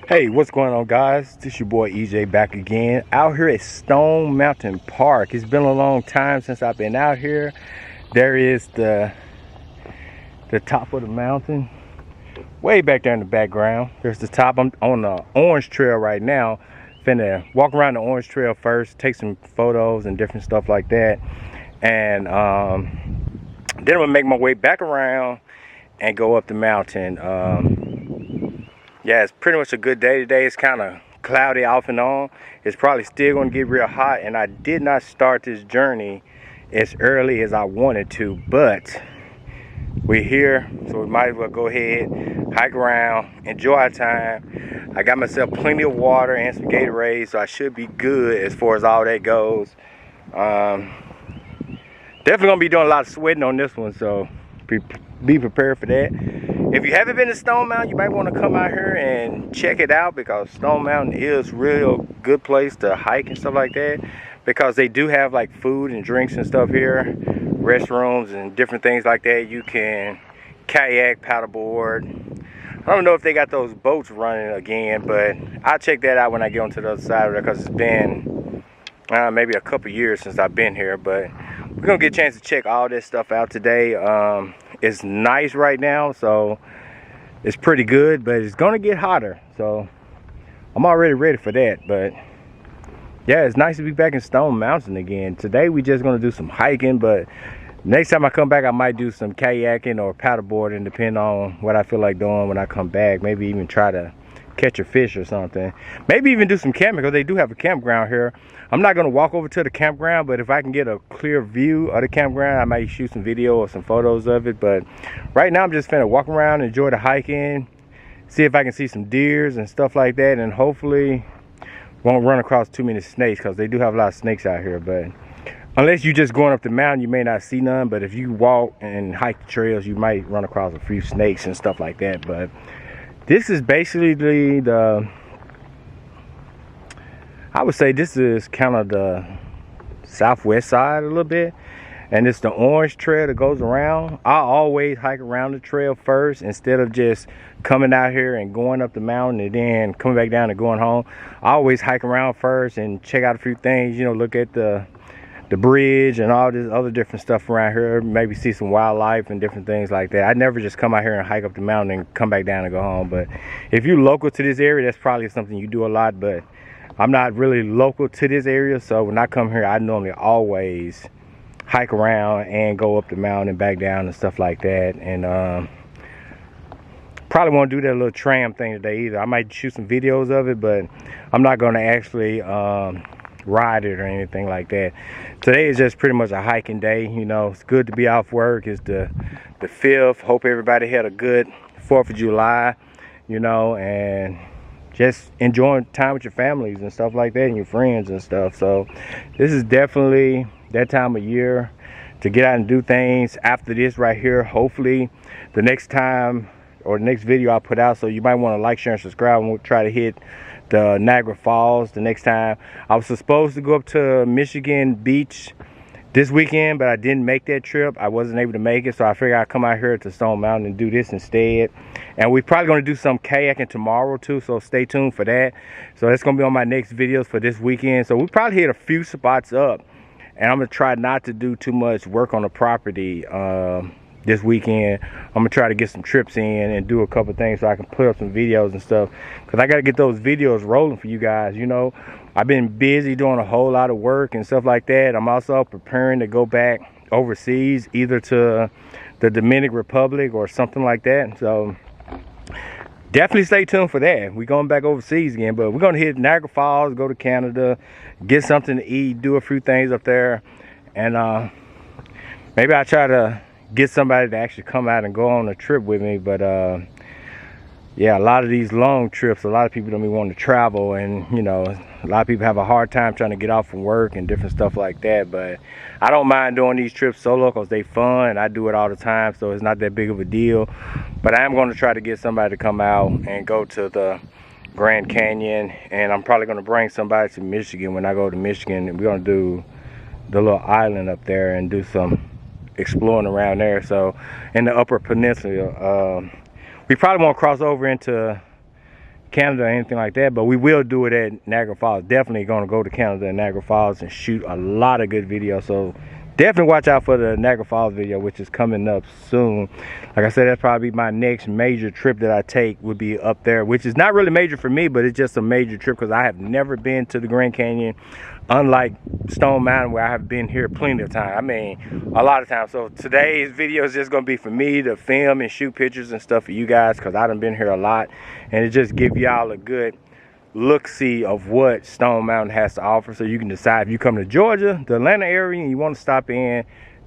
Hey, what's going on, guys? This your boy EJ back again out here at Stone Mountain Park. It's been a long time since I've been out here. There is the top of the mountain way back there in the background. There's the top. I'm on the Orange Trail right now. Finna walk around the Orange Trail first, take some photos and different stuff like that, and then I'm gonna make my way back around and go up the mountain. Yeah, it's pretty much a good day today. It's kind of cloudy off and on. It's probably still going to get real hot, and I did not start this journey as early as I wanted to, but we're here, so we might as well go ahead, hike around, enjoy our time. I got myself plenty of water and some Gatorade, so I should be good as far as all that goes. Definitely going to be doing a lot of sweating on this one, so be prepared for that. If you haven't been to Stone Mountain, you might want to come out here and check it out, because Stone Mountain is real good place to hike and stuff like that, because they do have like food and drinks and stuff here, restrooms and different things like that. You can kayak, paddleboard. I don't know if they got those boats running again, but I'll check that out when I get onto the other side of it, because it's been maybe a couple years since I've been here. But we're gonna get a chance to check all this stuff out today. It's nice right now, so it's pretty good, but it's gonna get hotter, so I'm already ready for that. But yeah, it's nice to be back in Stone Mountain again. Today we just gonna do some hiking, but next time I come back I might do some kayaking or paddleboarding, depending on what I feel like doing when I come back. Maybe even try to catch a fish or something. Maybe even do some camping, because they do have a campground here. I'm not going to walk over to the campground, but if I can get a clear view of the campground, I might shoot some video or some photos of it. But right now I'm just finna walk around, enjoy the hiking, see if I can see some deers and stuff like that, and hopefully won't run across too many snakes, because they do have a lot of snakes out here. But unless you're just going up the mountain, you may not see none, but if you walk and hike the trails, you might run across a few snakes and stuff like that. But this is basically I would say this is kind of the southwest side a little bit, and it's the Orange Trail that goes around. I always hike around the trail first, instead of just coming out here and going up the mountain and then coming back down and going home. I always hike around first and check out a few things, you know, look at the bridge and all this other different stuff around here, maybe see some wildlife and different things like that. I never just come out here and hike up the mountain and come back down and go home. But if you're local to this area, that's probably something you do a lot. But I'm not really local to this area, so when I come here, I normally always hike around and go up the mountain and back down and stuff like that. And probably won't do that little tram thing today either. I might shoot some videos of it, but I'm not going to actually ride it or anything like that. Today is just pretty much a hiking day. You know, it's good to be off work. It's the 5th. Hope everybody had a good 4th of July, you know, and just enjoying time with your families and stuff like that, and your friends and stuff. So this is definitely that time of year to get out and do things. After this right here, hopefully the next time or the next video I put out, so you might want to like, share, and subscribe, and we'll try to hit the Niagara Falls the next time. I was supposed to go up to Michigan Beach this weekend, but I didn't make that trip. I wasn't able to make it, so I figured I'd come out here to Stone Mountain and do this instead. And we're probably going to do some kayaking tomorrow too, so stay tuned for that. So that's going to be on my next videos for this weekend. So we probably hit a few spots up, and I'm going to try not to do too much work on the property this weekend. I'm gonna try to get some trips in and do a couple things so I can put up some videos and stuff, because I got to get those videos rolling for you guys. You know, I've been busy doing a whole lot of work and stuff like that. I'm also preparing to go back overseas, either to the Dominican Republic or something like that. So definitely stay tuned for that. We're going back overseas again, but we're going to hit Niagara Falls, go to Canada, get something to eat, do a few things up there, and maybe I'll try to get somebody to actually come out and go on a trip with me. But yeah, a lot of these long trips, a lot of people don't even want to travel, and you know, a lot of people have a hard time trying to get off from work and different stuff like that. But I don't mind doing these trips solo, because they fun and I do it all the time, so it's not that big of a deal. But I am going to try to get somebody to come out and go to the Grand Canyon, and I'm probably going to bring somebody to Michigan when I go to Michigan, and we're going to do the little island up there and do some exploring around there. So in the Upper Peninsula, we probably won't cross over into Canada or anything like that, but we will do it at Niagara Falls. Definitely going to go to Canada and Niagara Falls and shoot a lot of good videos. So definitely watch out for the Niagara Falls video, which is coming up soon. Like I said, that's probably my next major trip that I take, would be up there, which is not really major for me, but it's just a major trip because I have never been to the Grand Canyon, unlike Stone Mountain, where I have been here plenty of time. I mean, a lot of times. So today's video is just going to be for me to film and shoot pictures and stuff for you guys, because I done been here a lot, and it just give y'all a good look-see of what Stone Mountain has to offer, so you can decide if you come to Georgia, the Atlanta area, and you want to stop in,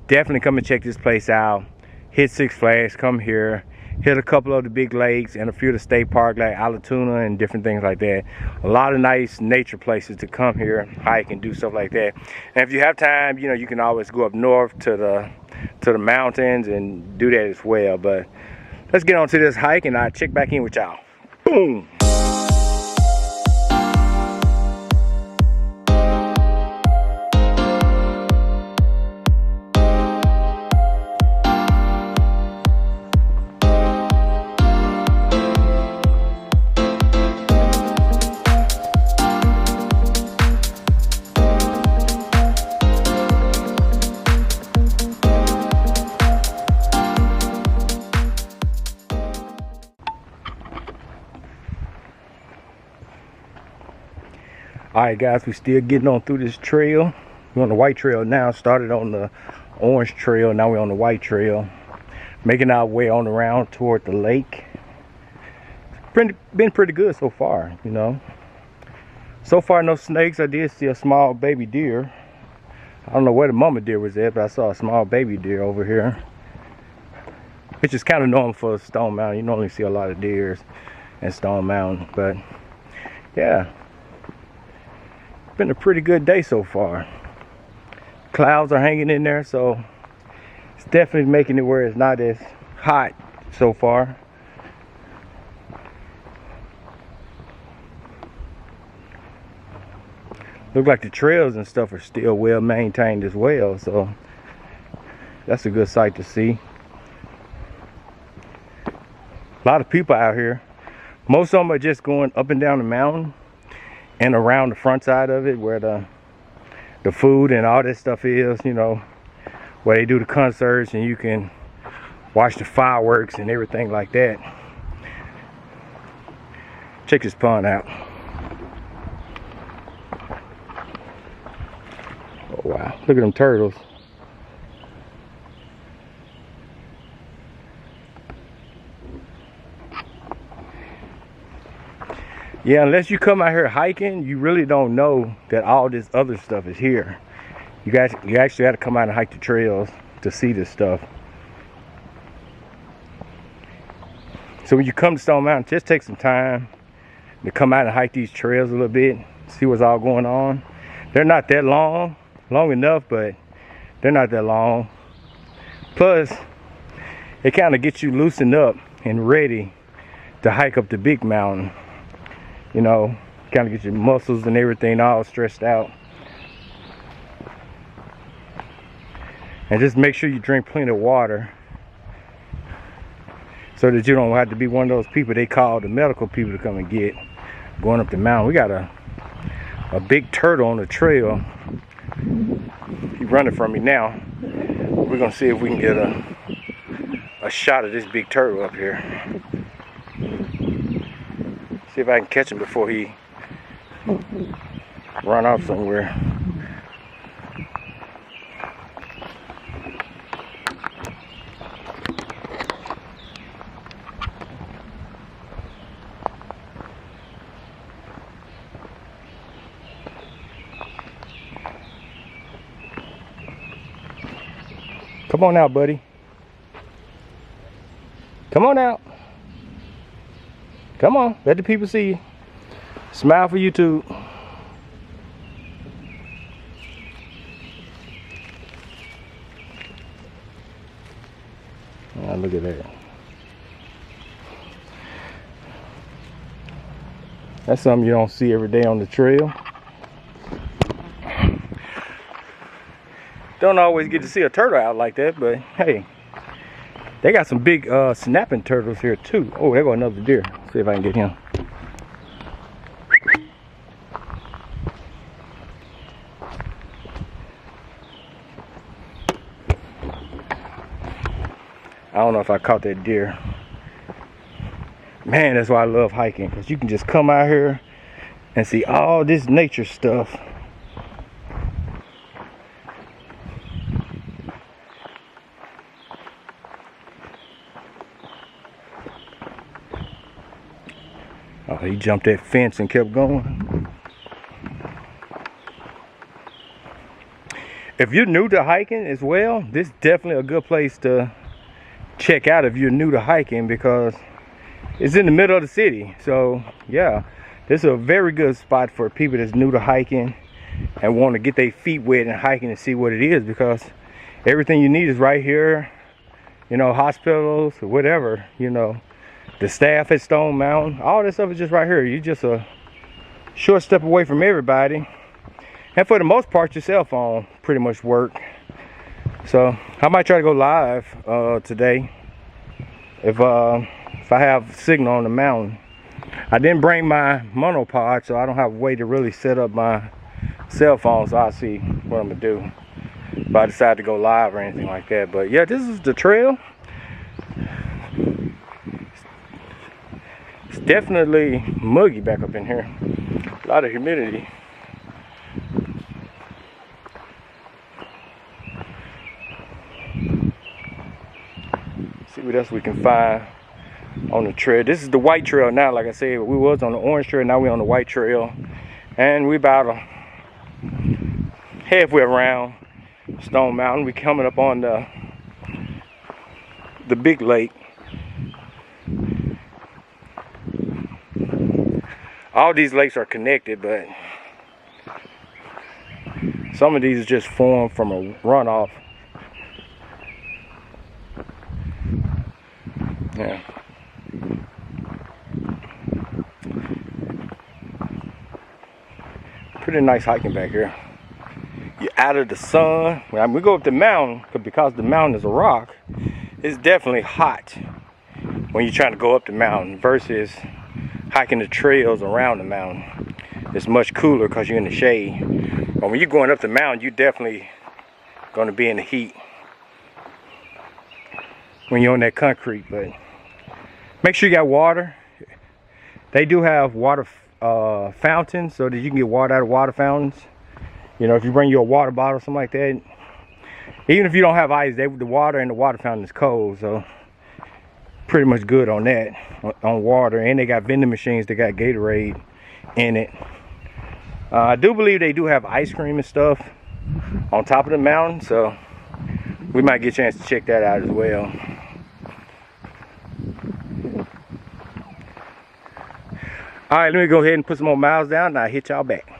definitely come and check this place out. Hit Six Flags, come here, hit a couple of the big lakes and a few of the state parks like Allatoona and different things like that. A lot of nice nature places to come here, hike and do stuff like that. And if you have time, you know, you can always go up north to the mountains and do that as well. But let's get on to this hike and I'll check back in with y'all. Boom. Alright guys, we still getting on through this trail. We're on the white trail now. Started on the orange trail, now we're on the white trail. Making our way on around toward the lake. Been pretty good so far, you know. So far no snakes. I did see a small baby deer. I don't know where the mama deer was at, but I saw a small baby deer over here. Which is kind of normal for Stone Mountain. You normally see a lot of deers in Stone Mountain, but yeah. Been a pretty good day so far. Clouds are hanging in there, so it's definitely making it where it's not as hot so far. Look like the trails and stuff are still well maintained as well, so that's a good sight to see. A lot of people out here. Most of them are just going up and down the mountain and around the front side of it, where the food and all that stuff is, you know, where they do the concerts and you can watch the fireworks and everything like that. Check this pond out. Oh wow, look at them turtles. Yeah, unless you come out here hiking, you really don't know that all this other stuff is here. You actually got to come out and hike the trails to see this stuff. So when you come to Stone Mountain, just take some time to come out and hike these trails a little bit, see what's all going on. They're not that long enough, but they're not that long. Plus, it kind of gets you loosened up and ready to hike up the big mountain. You know, kind of get your muscles and everything all stressed out. And just make sure you drink plenty of water, so that you don't have to be one of those people they call the medical people to come and get going up the mountain. We got a big turtle on the trail. He's running from me now. We're gonna see if we can get a shot of this big turtle up here. See if I can catch him before he run off somewhere. Come on out, buddy. Come on out. Come on, let the people see you. Smile for YouTube. Oh, look at that. That's something you don't see every day on the trail. Don't always get to see a turtle out like that, but hey, they got some big snapping turtles here too. Oh, there go another deer. See if I can get him. don't know if I caught that deer. Man, that's why I love hiking, because you can just come out here and see all this nature stuff. Oh, he jumped that fence and kept going. If you're new to hiking as well, this is definitely a good place to check out if you're new to hiking, because it's in the middle of the city. So yeah, this is a very good spot for people that's new to hiking and want to get their feet wet and hiking and see what it is, because everything you need is right here. You know, hospitals or whatever, you know, the staff at Stone Mountain, all this stuff is just right here. You're just a short step away from everybody. And for the most part, your cell phone pretty much work. So I might try to go live today if I have signal on the mountain. I didn't bring my monopod, so I don't have a way to really set up my cell phone, so I'll see what I'm gonna do if I decide to go live or anything like that. But yeah, this is the trail. It's definitely muggy back up in here. A lot of humidity. See what else we can find on the trail. This is the white trail now. Like I said, we was on the orange trail, now we're on the white trail, and we about halfway around Stone Mountain. We coming up on the big lake. All these lakes are connected, but some of these just formed from a runoff. Yeah. Pretty nice hiking back here. You're out of the sun. When we go up the mountain, because the mountain is a rock, it's definitely hot when you're trying to go up the mountain versus hiking the trails around the mountain. It's much cooler because you're in the shade. But when you're going up the mountain, you're definitely going to be in the heat when you're on that concrete. But make sure you got water. They do have water fountains so that you can get water out of water fountains. You know, if you bring your water bottle or something like that, even if you don't have ice, the water in the water fountain is cold, so pretty much good on that, on water. And they got vending machines, they got Gatorade in it. I do believe they do have ice cream and stuff on top of the mountain, so we might get a chance to check that out as well. All right, let me go ahead and put some more miles down and I'll hit y'all back.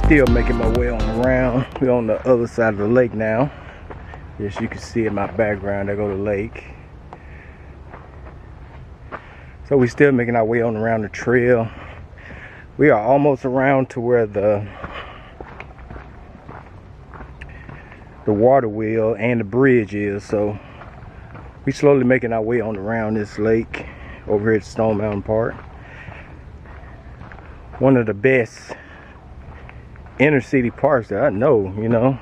Still making my way on around. We're on the other side of the lake now. As you can see in my background, there go the lake. So we're still making our way on around the trail. We are almost around to where the water wheel and the bridge is. So we slowly making our way on around this lake over here at Stone Mountain Park. One of the best inner city parks that I know, you know.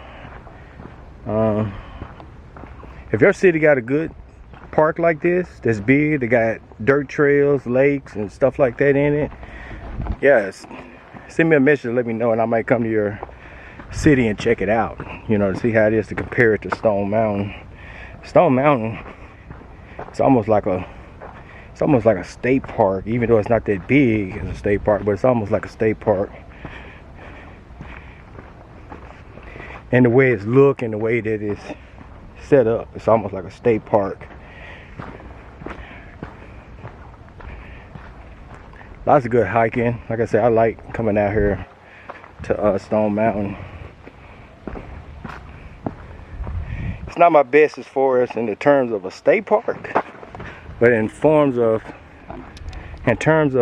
If your city got a good park like this, that's big, they got dirt trails, lakes, and stuff like that in it, yes, send me a message, let me know, and I might come to your city and check it out, you know, to see how it is to compare it to Stone Mountain. Stone Mountain It's almost like a state park, even though it's not that big as a state park, but it's almost like a state park. And the way it's look and the way that it's set up, it's almost like a state park. Lots of good hiking. Like I said, I like coming out here to Stone Mountain. It's not my best as far as in the terms of a state park, but in terms of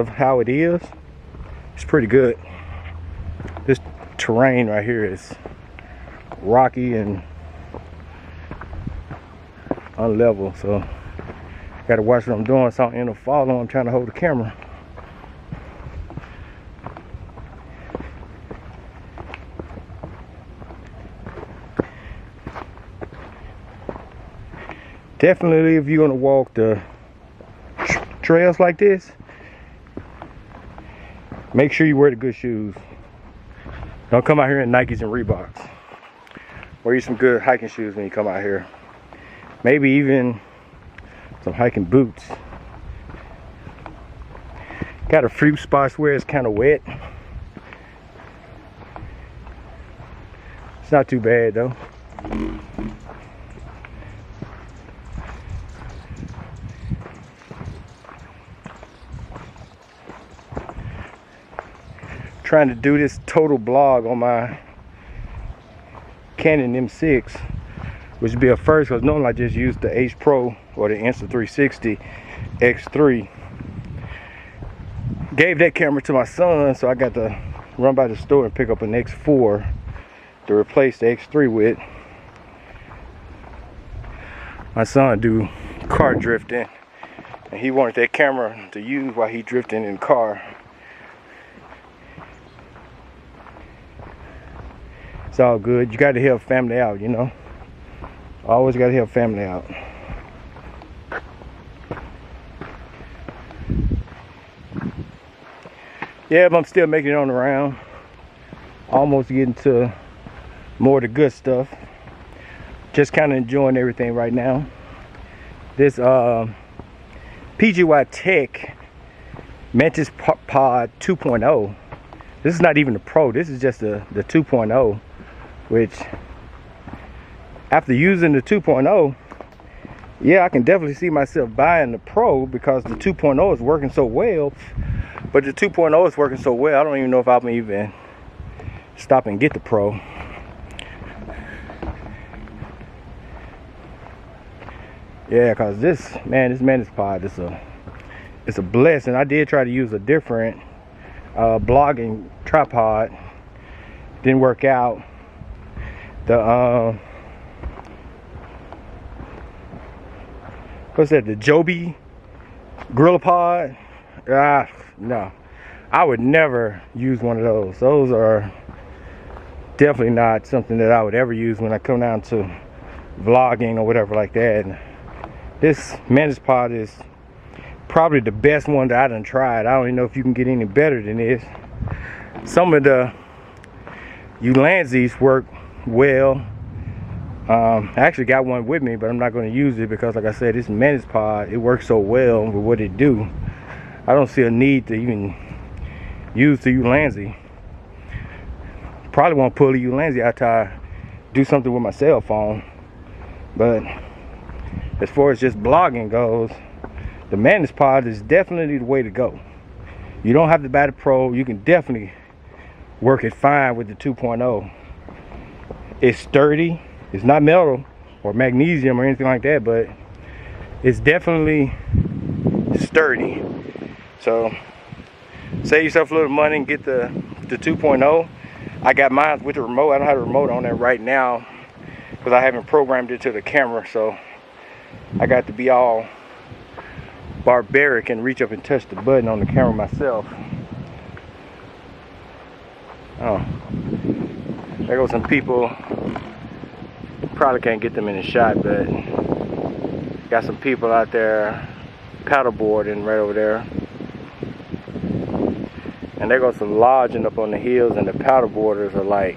how it is, it's pretty good. This terrain right here is rocky and unlevel, so gotta watch what I'm doing so I don't end up falling. I'm trying to hold the camera. Definitely, if you're gonna walk the trails like this, make sure you wear the good shoes. Don't come out here in Nikes and Reeboks. Wear you some good hiking shoes when you come out here. Maybe even some hiking boots. Got a few spots where it's kind of wet. It's not too bad though. Trying to do this total blog on my Canon M6, which would be a first because normally I just use the H Pro or the Insta360 X3. Gave that camera to my son, so I got to run by the store and pick up an X4 to replace the X3 with. My son do car drifting, and he wanted that camera to use while he drifting in the car. It's all good. You got to help family out, you know. Always got to help family out. Yeah, but I'm still making it on the round. Almost getting to more of the good stuff. Just kind of enjoying everything right now. This PGY Tech Mantis Pod 2.0. This is not even the Pro. This is just the 2.0. Which, after using the 2.0, yeah, I can definitely see myself buying the Pro because the 2.0 is working so well. But the 2.0 is working so well, I don't even know if I'll even stop and get the Pro. Yeah, because this Mantis Pod is it's a blessing. I did try to use a different blogging tripod. Didn't work out. The what's that? The Joby GorillaPod? No, I would never use one of those. Those are definitely not something that I would ever use when I come down to vlogging or whatever like that. This Mantis Pod is probably the best one that I done tried. I don't even know if you can get any better than this. Some of the Ulanzis work well. I actually got one with me, but I'm not going to use it because, like I said, this Mantis Pod, it works so well with what it do. I don't see a need to even use the Ulanzi. Probably won't pull the Ulanzi after I do something with my cell phone. But as far as just blogging goes, the Mantis Pod is definitely the way to go. You don't have to buy the Pro. You can definitely work it fine with the 2.0. It's sturdy. It's not metal or magnesium or anything like that, but it's definitely sturdy. So save yourself a little money and get the 2.0. I got mine with the remote. I don't have the remote on there right now because I haven't programmed it to the camera, so I got to be all barbaric and reach up and touch the button on the camera myself. Oh, there go some people. Probably can't get them in the shot, but got some people out there paddleboarding right over there. And there goes some lodging up on the hills, and the paddleboarders are like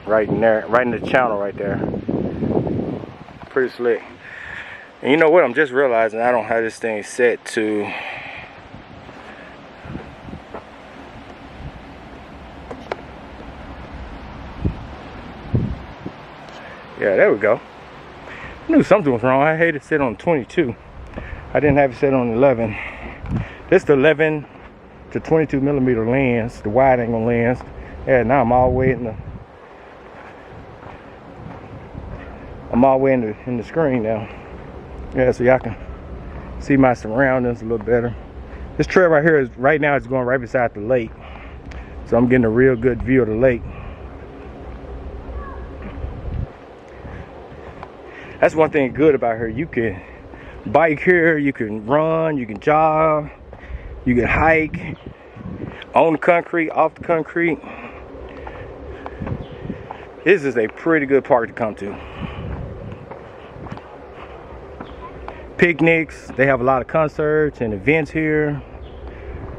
right in there, right in the channel right there. Pretty slick. And you know what? I'm just realizing I don't have this thing set to. Yeah, there we go. I knew something was wrong. I had it set on 22. I didn't have it set on 11. This is the 11 to 22 millimeter lens, the wide angle lens. Yeah, now I'm all the way in the screen now. Yeah, so y'all can see my surroundings a little better. This trail right here is right now it's going right beside the lake, so I'm getting a real good view of the lake. That's one thing good about here. You can bike here, you can run, you can jog, you can hike on the concrete, off the concrete. This is a pretty good park to come to. Picnics, they have a lot of concerts and events here,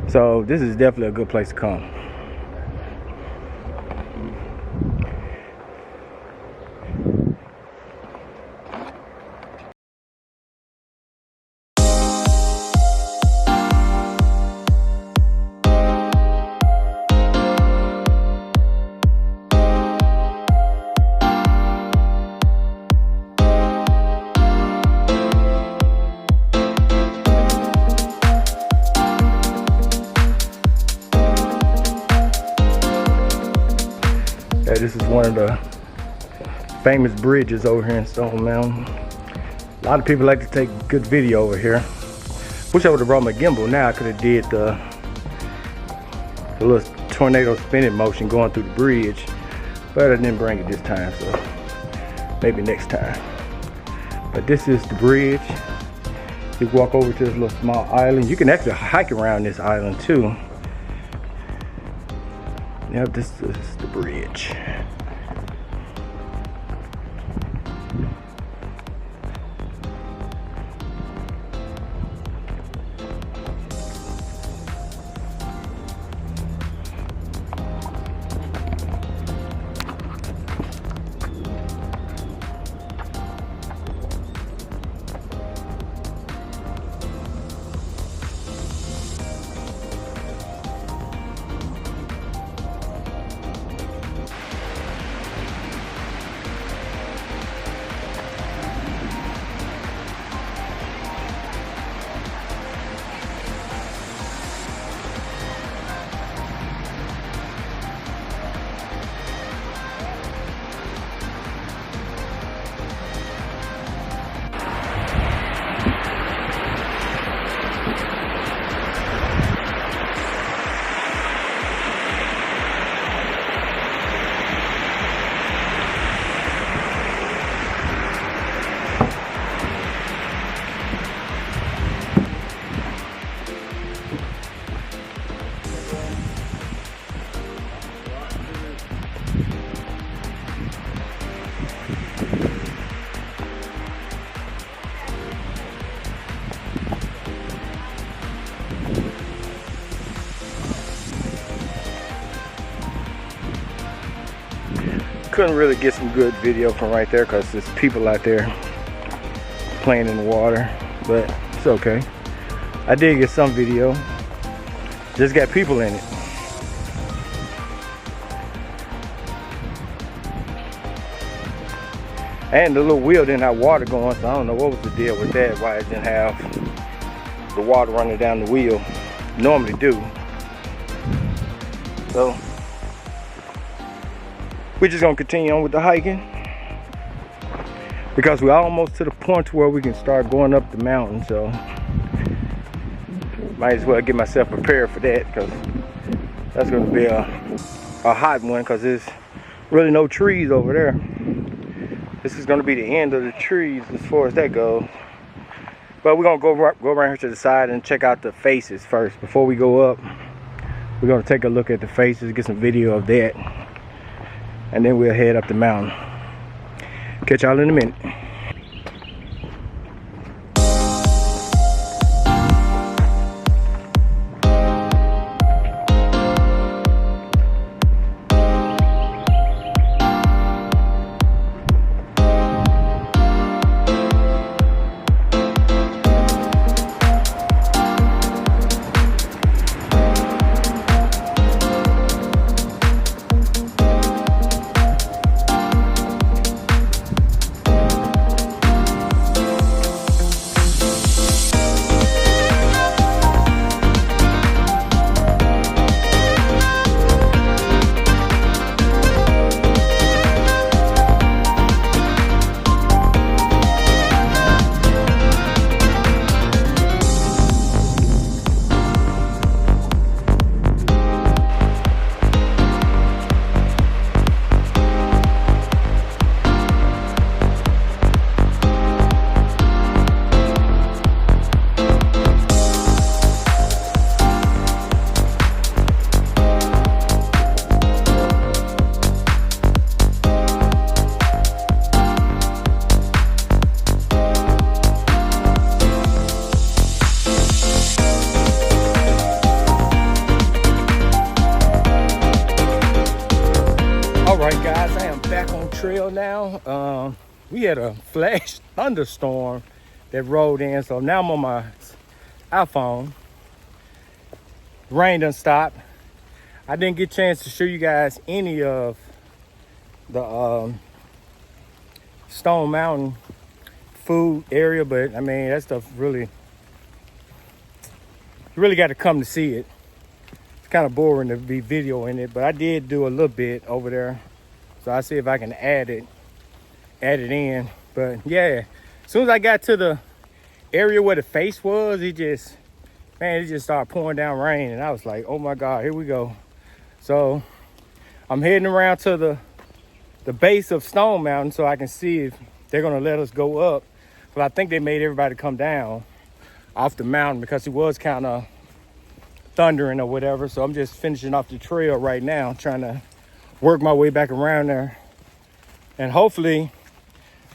so this is definitely a good place to come. Yeah, this is one of the famous bridges over here in Stone Mountain. A lot of people like to take good video over here. Wish I would have brought my gimbal now. I could have did the little tornado spinning motion going through the bridge, but I didn't bring it this time, so maybe next time. But this is the bridge. You walk over to this little small island. You can actually hike around this island too. Yep, this is the bridge. Couldn't really get some good video from right there because there's people out there playing in the water, but it's okay. I did get some video, just got people in it. And the little wheel didn't have water going, so I don't know what was the deal with that, why it didn't have the water running down the wheel. Normally do. So we're just gonna continue on with the hiking because we're almost to the point where we can start going up the mountain, so might as well get myself prepared for that because that's gonna be a hot one because there's really no trees over there. This is gonna be the end of the trees as far as that goes. But we're gonna go around here to the side and check out the faces first. Before we go up, we're gonna take a look at the faces, get some video of that, and then we'll head up the mountain. Catch y'all in a minute. trail now. We had a flash thunderstorm that rolled in, so now I'm on my iPhone. Rain done stopped. I didn't get a chance to show you guys any of the Stone Mountain food area, but I mean, that stuff really, you really got to come to see it. It's kind of boring to be videoing it, but I did do a little bit over there, so I'll see if I can add it in. But yeah, as soon as I got to the area where the face was, it just started pouring down rain, and I was like, oh my God, here we go. So I'm heading around to the base of Stone Mountain so I can see if they're gonna let us go up. But I think they made everybody come down off the mountain because it was kind of thundering or whatever. So I'm just finishing off the trail right now, trying to work my way back around there. And hopefully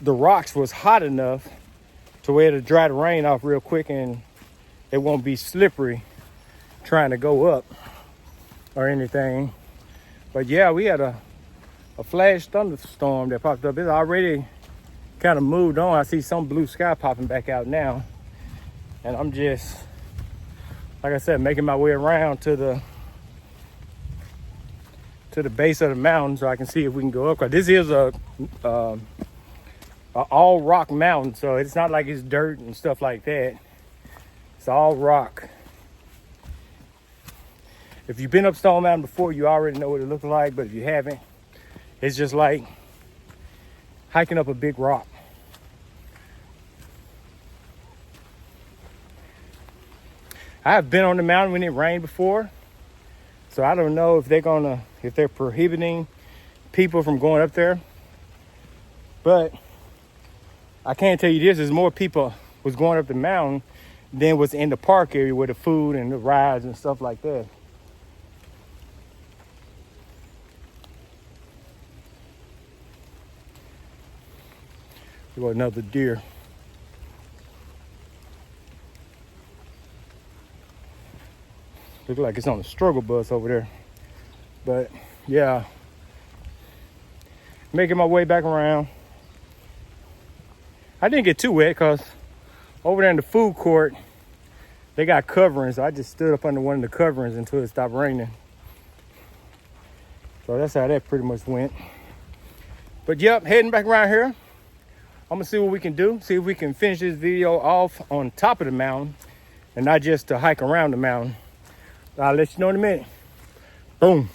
the rocks was hot enough to where to dry the rain off real quick and it won't be slippery trying to go up or anything. But yeah, we had a flash thunderstorm that popped up. It's already kind of moved on. I see some blue sky popping back out now. And I'm just, like I said, making my way around to the base of the mountain so I can see if we can go up. 'Cause this is a all rock mountain, so it's not like it's dirt and stuff like that. It's all rock. If you've been up Stone Mountain before, you already know what it looks like, but if you haven't, it's just like hiking up a big rock. I have been on the mountain when it rained before, so I don't know if they're prohibiting people from going up there. But I can tell you this, there's more people was going up the mountain than was in the park area with the food and the rides and stuff like that. Look at another deer. Look like it's on a struggle bus over there. But yeah, making my way back around. I didn't get too wet because over there in the food court, they got coverings. So I just stood up under one of the coverings until it stopped raining. So that's how that pretty much went. But yep, heading back around here. I'm gonna see what we can do. See if we can finish this video off on top of the mountain and not just to hike around the mountain. I'll let you know in a minute. Boom.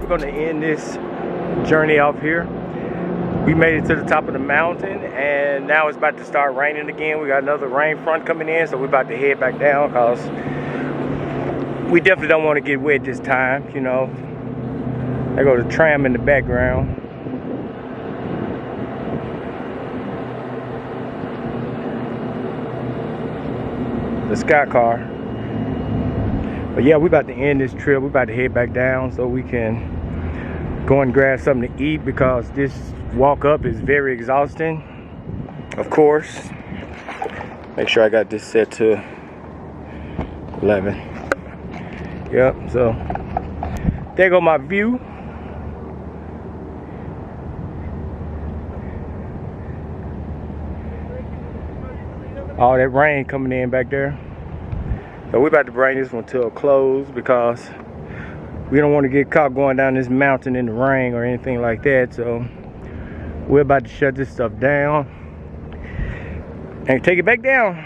we're gonna end this journey off here. We made it to the top of the mountain, and now it's about to start raining again. We got another rain front coming in, so we're about to head back down because we definitely don't want to get wet this time, you know. There go the tram in the background. The Sky Car. But yeah, we're about to end this trip. We're about to head back down so we can go and grab something to eat because this walk up is very exhausting. Of course. Make sure I got this set to 11. Yep, so there go my view. All that rain coming in back there. So we're about to bring this one to a close because we don't want to get caught going down this mountain in the rain or anything like that. So we're about to shut this stuff down and take it back down.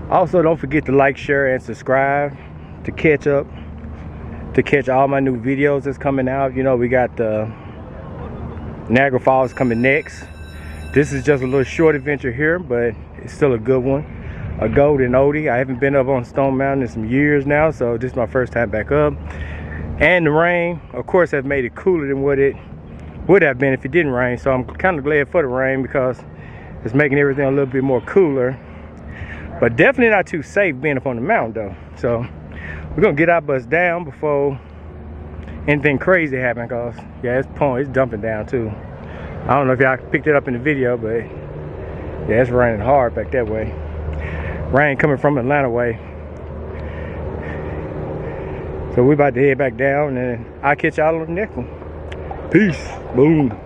Also, don't forget to like, share, and subscribe to catch all my new videos that's coming out. You know, we got the Niagara Falls coming next. This is just a little short adventure here, but it's still a good one. A golden oldie. I haven't been up on Stone Mountain in some years now, so this is my first time back up. And the rain, of course, has made it cooler than what it would have been if it didn't rain. So I'm kind of glad for the rain because it's making everything a little bit more cooler. But definitely not too safe being up on the mountain though. So we're gonna get our bus down before anything crazy happens because yeah, it's dumping down too. I don't know if y'all picked it up in the video, but yeah, it's raining hard back that way. Rain coming from Atlanta way. So we're about to head back down and I'll catch y'all on the next one. Peace. Boom.